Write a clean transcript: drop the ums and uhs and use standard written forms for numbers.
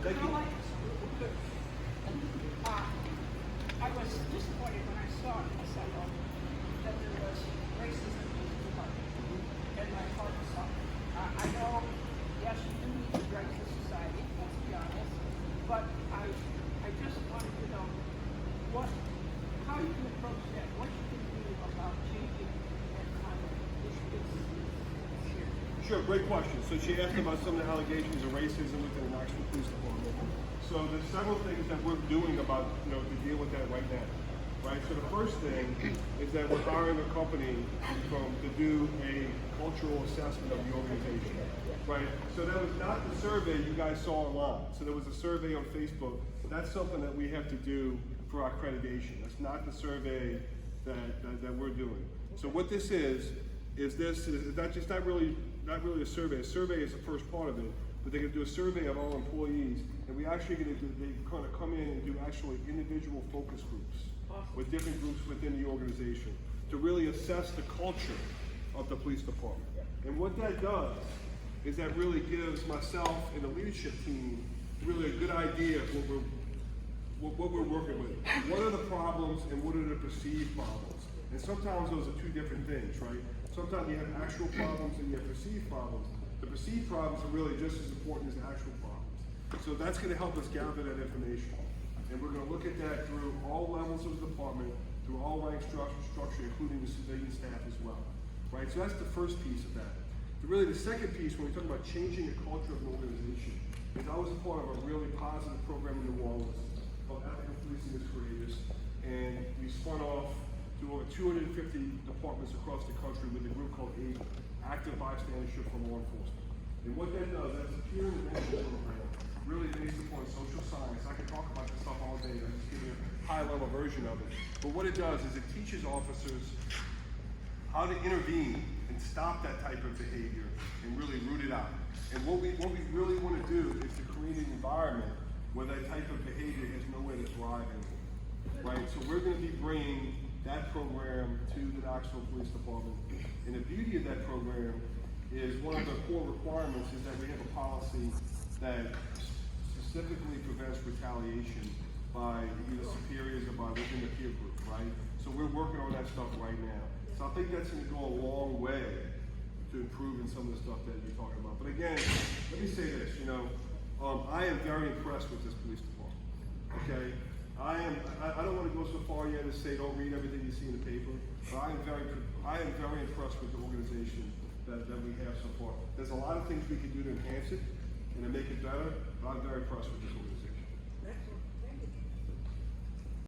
Thank I you. like this. Good. I was disappointed when I saw in the cycle that there was racism in the department, and my heart suffered. I know, yes, you do need to break the society, let's be honest, but I just wanted to know how you can approach that, what you can do about changing that conduct. Sure, great question. So she asked about some of the allegations of racism within the Knoxville Police Department. So there's several things that we're doing about, to deal with that right now. Right. So the first thing is that we're hiring a company to do a cultural assessment of the organization. Right. So that was not the survey you guys saw online. So there was a survey on Facebook. That's something that we have to do for our accreditation. That's not the survey that we're doing. So what this is not really a survey. A survey is the first part of it, but they're going to do a survey of all employees, and we actually they kind of come in and do actually individual focus groups with different groups within the organization to really assess the culture of the police department. And what that does is that really gives myself and the leadership team really a good idea of what we're working with. What are the problems and what are the perceived problems? And sometimes those are two different things, right? Sometimes you have actual problems and you have perceived problems. The perceived problems are really just as important as the actual problems. So that's going to help us gather that information. And we're going to look at that through all levels of the department, through all rank structure, including the civilian staff as well. Right? So that's the first piece of that. Really, the second piece, when we talk about changing the culture of an organization, is I was a part of a really positive program in New Orleans called Ethical Policing is Courageous, and we spun off to over 250 departments across the country with a group called ABLE, Active Bystandership for Law Enforcement. And what that does, that's a peer intervention program, really based upon social science. I can talk about this stuff all day, I'm just giving you a high-level version of it. But what it does is it teaches officers how to intervene and stop that type of behavior and really root it out. And what we really want to do is to create an environment where that type of behavior has nowhere to thrive anymore. Right? So we're going to be bringing that program to the Knoxville Police Department. And the beauty of that program is one of the core requirements is that we have a policy that specifically prevents retaliation by either superiors or by within the peer group, right? So we're working on that stuff right now. So I think that's going to go a long way to improving some of the stuff that you're talking about. But again, let me say this, I am very impressed with this police department, okay? I don't want to go so far yet as say don't read everything you see in the paper, but I am very impressed with the organization that we have so far. There's a lot of things we can do to enhance it and to make it better, but I'm very impressed with this